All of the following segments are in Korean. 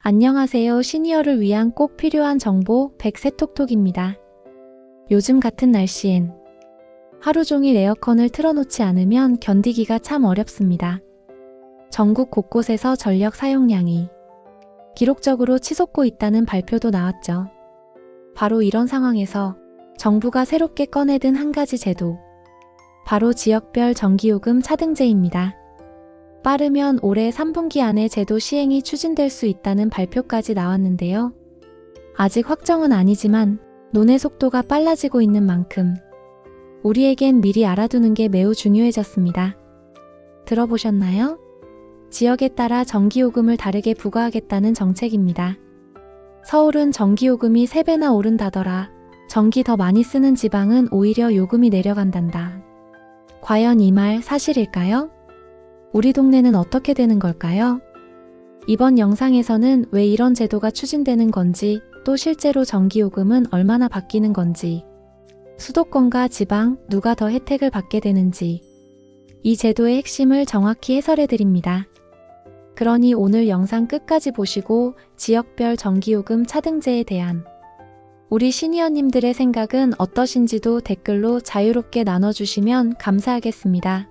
안녕하세요. 시니어를 위한 꼭 필요한 정보 백세톡톡입니다. 요즘 같은 날씨엔 하루 종일 에어컨을 틀어놓지 않으면 견디기가 참 어렵습니다. 전국 곳곳에서 전력 사용량이 기록적으로 치솟고 있다는 발표도 나왔죠. 바로 이런 상황에서 정부가 새롭게 꺼내든 한 가지 제도, 바로 지역별 전기요금 차등제입니다. 빠르면 올해 3분기 안에 제도 시행이 추진될 수 있다는 발표까지 나왔는데요. 아직 확정은 아니지만 논의 속도가 빨라지고 있는 만큼 우리에겐 미리 알아두는 게 매우 중요해졌습니다. 들어보셨나요? 지역에 따라 전기요금을 다르게 부과하겠다는 정책입니다. 서울은 전기요금이 3배나 오른다더라. 전기 더 많이 쓰는 지방은 오히려 요금이 내려간단다. 과연 이 말 사실일까요? 우리 동네는 어떻게 되는 걸까요? 이번 영상에서는 왜 이런 제도가 추진되는 건지, 또 실제로 전기요금은 얼마나 바뀌는 건지, 수도권과 지방 누가 더 혜택을 받게 되는지, 이 제도의 핵심을 정확히 해설해드립니다. 그러니 오늘 영상 끝까지 보시고 지역별 전기요금 차등제에 대한 우리 시니어님들의 생각은 어떠신지도 댓글로 자유롭게 나눠주시면 감사하겠습니다.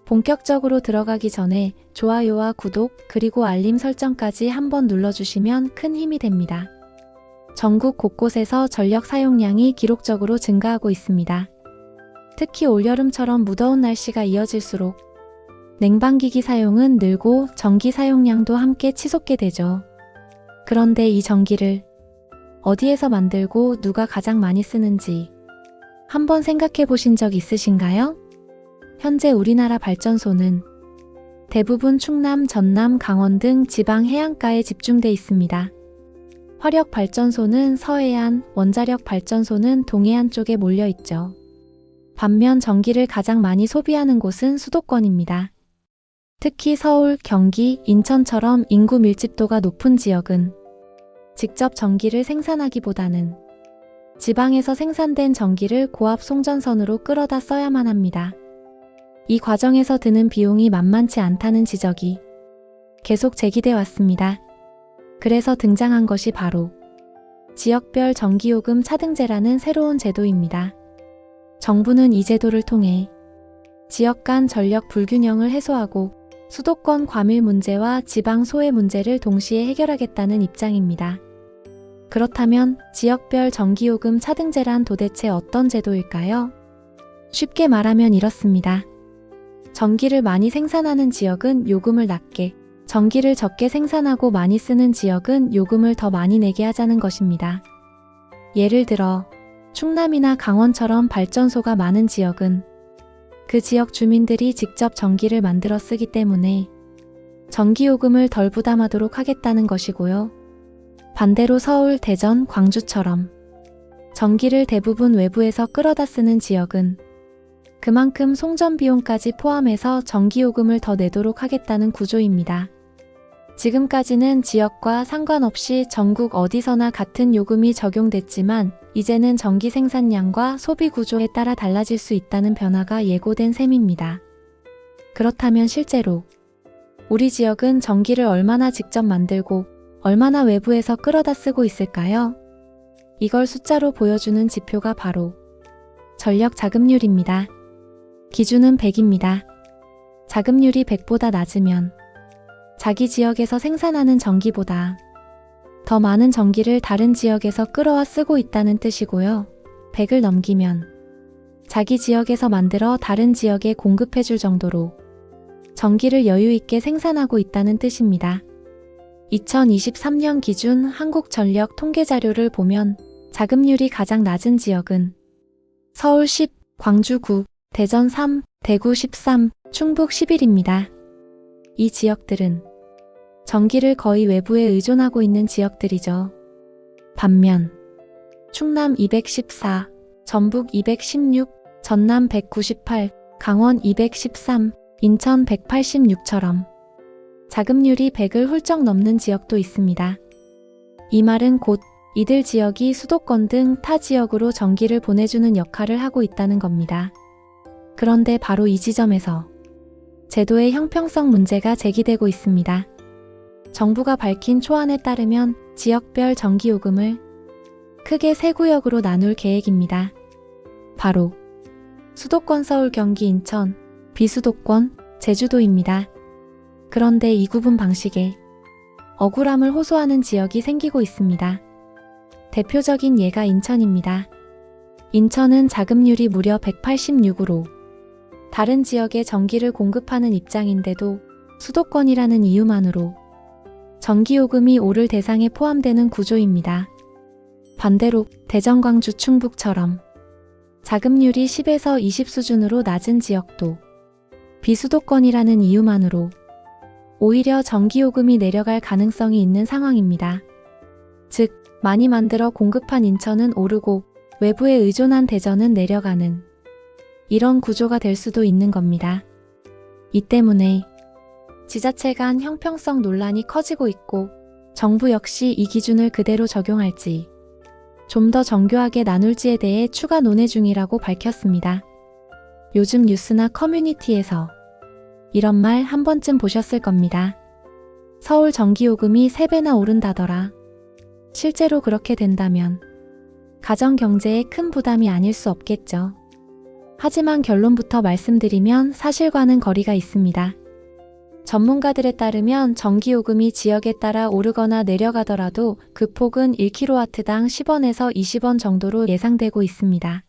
본격적으로 들어가기 전에 좋아요와 구독 그리고 알림 설정까지 한번 눌러주시면 큰 힘이 됩니다. 전국 곳곳에서 전력 사용량이 기록적으로 증가하고 있습니다. 특히 올여름처럼 무더운 날씨가 이어질수록 냉방기기 사용은 늘고 전기 사용량도 함께 치솟게 되죠. 그런데 이 전기를 어디에서 만들고 누가 가장 많이 쓰는지 한번 생각해 보신 적 있으신가요? 현재 우리나라 발전소는 대부분 충남, 전남, 강원 등 지방 해안가에 집중돼 있습니다. 화력 발전소는 서해안, 원자력 발전소는 동해안 쪽에 몰려 있죠. 반면 전기를 가장 많이 소비하는 곳은 수도권입니다. 특히 서울, 경기, 인천처럼 인구 밀집도가 높은 지역은 직접 전기를 생산하기보다는 지방에서 생산된 전기를 고압 송전선으로 끌어다 써야만 합니다. 이 과정에서 드는 비용이 만만치 않다는 지적이 계속 제기돼 왔습니다. 그래서 등장한 것이 바로 지역별 전기요금 차등제라는 새로운 제도입니다. 정부는 이 제도를 통해 지역 간 전력 불균형을 해소하고 수도권 과밀 문제와 지방 소외 문제를 동시에 해결하겠다는 입장입니다. 그렇다면 지역별 전기요금 차등제란 도대체 어떤 제도일까요? 쉽게 말하면 이렇습니다. 전기를 많이 생산하는 지역은 요금을 낮게, 전기를 적게 생산하고 많이 쓰는 지역은 요금을 더 많이 내게 하자는 것입니다. 예를 들어 충남이나 강원처럼 발전소가 많은 지역은 그 지역 주민들이 직접 전기를 만들어 쓰기 때문에 전기요금을 덜 부담하도록 하겠다는 것이고요. 반대로 서울, 대전, 광주처럼 전기를 대부분 외부에서 끌어다 쓰는 지역은 그만큼 송전 비용까지 포함해서 전기요금을 더 내도록 하겠다는 구조입니다. 지금까지는 지역과 상관없이 전국 어디서나 같은 요금이 적용됐지만 이제는 전기 생산량과 소비 구조에 따라 달라질 수 있다는 변화가 예고된 셈입니다. 그렇다면 실제로 우리 지역은 전기를 얼마나 직접 만들고 얼마나 외부에서 끌어다 쓰고 있을까요? 이걸 숫자로 보여주는 지표가 바로 전력 자급률입니다. 기준은 100입니다. 자급률이 100보다 낮으면 자기 지역에서 생산하는 전기보다 더 많은 전기를 다른 지역에서 끌어와 쓰고 있다는 뜻이고요. 100을 넘기면 자기 지역에서 만들어 다른 지역에 공급해줄 정도로 전기를 여유 있게 생산하고 있다는 뜻입니다. 2023년 기준 한국전력 통계자료를 보면 자급률이 가장 낮은 지역은 서울 10, 광주 9, 대전 3, 대구 13, 충북 11입니다. 이 지역들은 전기를 거의 외부에 의존하고 있는 지역들이죠. 반면 충남 214, 전북 216, 전남 198, 강원 213, 인천 186처럼 자급률이 100을 훌쩍 넘는 지역도 있습니다. 이 말은 곧 이들 지역이 수도권 등 타 지역으로 전기를 보내주는 역할을 하고 있다는 겁니다. 그런데 바로 이 지점에서 제도의 형평성 문제가 제기되고 있습니다. 정부가 밝힌 초안에 따르면 지역별 전기요금을 크게 세 구역으로 나눌 계획입니다. 바로 수도권 서울, 경기, 인천, 비수도권, 제주도입니다. 그런데 이 구분 방식에 억울함을 호소하는 지역이 생기고 있습니다. 대표적인 예가 인천입니다. 인천은 자급률이 무려 186으로 다른 지역에 전기를 공급하는 입장인데도 수도권이라는 이유만으로 전기요금이 오를 대상에 포함되는 구조입니다. 반대로 대전, 광주, 충북처럼 자급률이 10에서 20 수준으로 낮은 지역도 비수도권이라는 이유만으로 오히려 전기요금이 내려갈 가능성이 있는 상황입니다. 즉, 많이 만들어 공급한 인천은 오르고 외부에 의존한 대전은 내려가는 이런 구조가 될 수도 있는 겁니다. 이 때문에 지자체 간 형평성 논란이 커지고 있고 정부 역시 이 기준을 그대로 적용할지 좀 더 정교하게 나눌지에 대해 추가 논의 중이라고 밝혔습니다. 요즘 뉴스나 커뮤니티에서 이런 말 한 번쯤 보셨을 겁니다. 서울 전기요금이 3배나 오른다더라. 실제로 그렇게 된다면 가정 경제에 큰 부담이 아닐 수 없겠죠. 하지만 결론부터 말씀드리면 사실과는 거리가 있습니다. 전문가들에 따르면 전기요금이 지역에 따라 오르거나 내려가더라도 그 폭은 1kW당 10원에서 20원 정도로 예상되고 있습니다.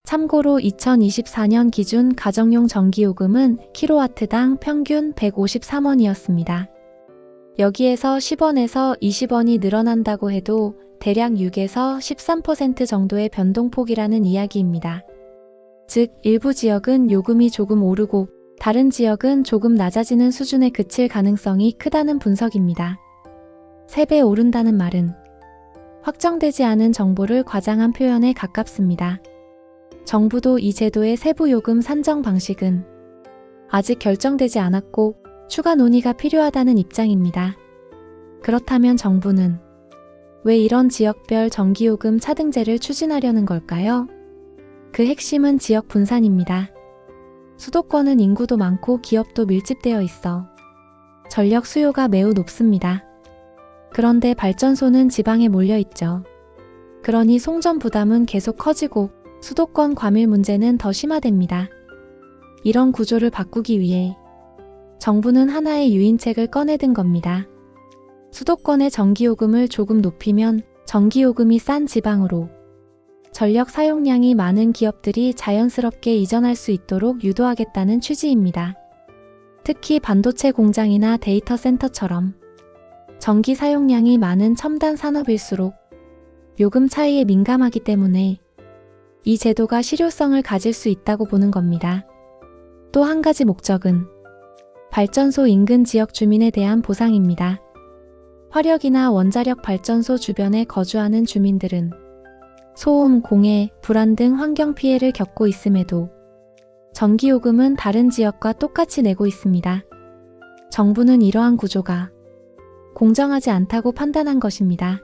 참고로 2024년 기준 가정용 전기요금은 kW당 평균 153원이었습니다. 여기에서 10원에서 20원이 늘어난다고 해도 대략 6에서 13% 정도의 변동폭이라는 이야기입니다. 즉, 일부 지역은 요금이 조금 오르고 다른 지역은 조금 낮아지는 수준에 그칠 가능성이 크다는 분석입니다. 3배 오른다는 말은 확정되지 않은 정보를 과장한 표현에 가깝습니다. 정부도 이 제도의 세부 요금 산정 방식은 아직 결정되지 않았고 추가 논의가 필요하다는 입장입니다. 그렇다면 정부는 왜 이런 지역별 전기요금 차등제를 추진하려는 걸까요? 그 핵심은 지역 분산입니다. 수도권은 인구도 많고 기업도 밀집되어 있어 전력 수요가 매우 높습니다. 그런데 발전소는 지방에 몰려 있죠. 그러니 송전 부담은 계속 커지고 수도권 과밀 문제는 더 심화됩니다. 이런 구조를 바꾸기 위해 정부는 하나의 유인책을 꺼내든 겁니다. 수도권의 전기요금을 조금 높이면 전기요금이 싼 지방으로 전력 사용량이 많은 기업들이 자연스럽게 이전할 수 있도록 유도하겠다는 취지입니다. 특히 반도체 공장이나 데이터 센터처럼 전기 사용량이 많은 첨단 산업일수록 요금 차이에 민감하기 때문에 이 제도가 실효성을 가질 수 있다고 보는 겁니다. 또 한 가지 목적은 발전소 인근 지역 주민에 대한 보상입니다. 화력이나 원자력 발전소 주변에 거주하는 주민들은 소음, 공해, 불안 등 환경 피해를 겪고 있음에도 전기요금은 다른 지역과 똑같이 내고 있습니다. 정부는 이러한 구조가 공정하지 않다고 판단한 것입니다.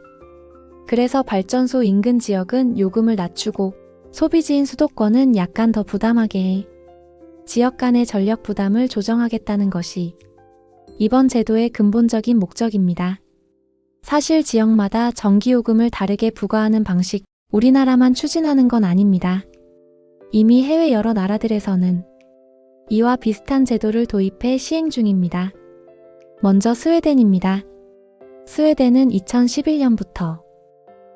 그래서 발전소 인근 지역은 요금을 낮추고 소비지인 수도권은 약간 더 부담하게 해 지역 간의 전력 부담을 조정하겠다는 것이 이번 제도의 근본적인 목적입니다. 사실 지역마다 전기요금을 다르게 부과하는 방식, 우리나라만 추진하는 건 아닙니다. 이미 해외 여러 나라들에서는 이와 비슷한 제도를 도입해 시행 중입니다. 먼저 스웨덴입니다. 스웨덴은 2011년부터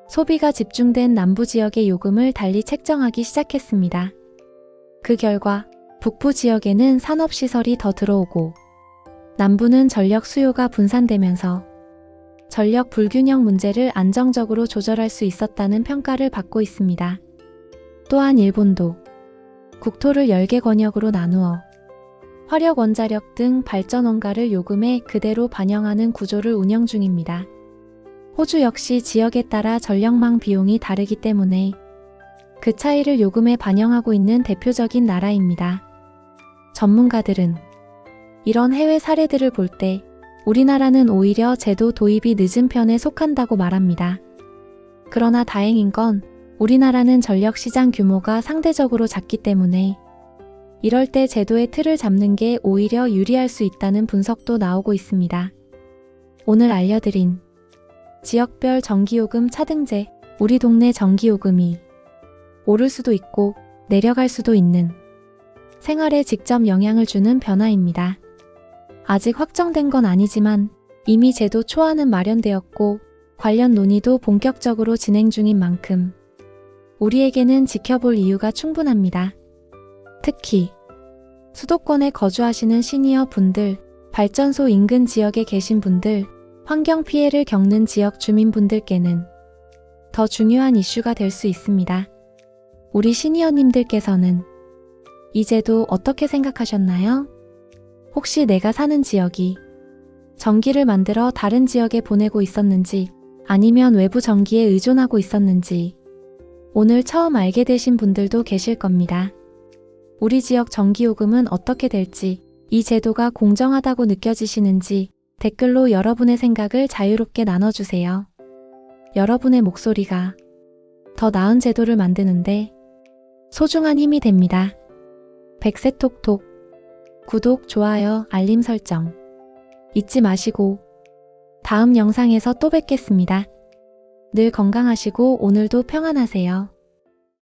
소비가 집중된 남부 지역의 요금을 달리 책정하기 시작했습니다. 그 결과 북부 지역에는 산업시설이 더 들어오고 남부는 전력 수요가 분산되면서 전력 불균형 문제를 안정적으로 조절할 수 있었다는 평가를 받고 있습니다. 또한 일본도 국토를 10개 권역으로 나누어 화력, 원자력 등 발전 원가를 요금에 그대로 반영하는 구조를 운영 중입니다. 호주 역시 지역에 따라 전력망 비용이 다르기 때문에 그 차이를 요금에 반영하고 있는 대표적인 나라입니다. 전문가들은 이런 해외 사례들을 볼 때 우리나라는 오히려 제도 도입이 늦은 편에 속한다고 말합니다. 그러나 다행인 건 우리나라는 전력 시장 규모가 상대적으로 작기 때문에 이럴 때 제도의 틀을 잡는 게 오히려 유리할 수 있다는 분석도 나오고 있습니다. 오늘 알려드린 지역별 전기요금 차등제, 우리 동네 전기요금이 오를 수도 있고 내려갈 수도 있는 생활에 직접 영향을 주는 변화입니다. 아직 확정된 건 아니지만 이미 제도 초안은 마련되었고 관련 논의도 본격적으로 진행 중인 만큼 우리에게는 지켜볼 이유가 충분합니다. 특히 수도권에 거주하시는 시니어 분들, 발전소 인근 지역에 계신 분들, 환경 피해를 겪는 지역 주민분들께는 더 중요한 이슈가 될 수 있습니다. 우리 시니어님들께서는 이 제도 어떻게 생각하셨나요? 혹시 내가 사는 지역이 전기를 만들어 다른 지역에 보내고 있었는지 아니면 외부 전기에 의존하고 있었는지 오늘 처음 알게 되신 분들도 계실 겁니다. 우리 지역 전기요금은 어떻게 될지, 이 제도가 공정하다고 느껴지시는지 댓글로 여러분의 생각을 자유롭게 나눠주세요. 여러분의 목소리가 더 나은 제도를 만드는데 소중한 힘이 됩니다. 백세톡톡 구독, 좋아요, 알림 설정 잊지 마시고 다음 영상에서 또 뵙겠습니다. 늘 건강하시고 오늘도 평안하세요.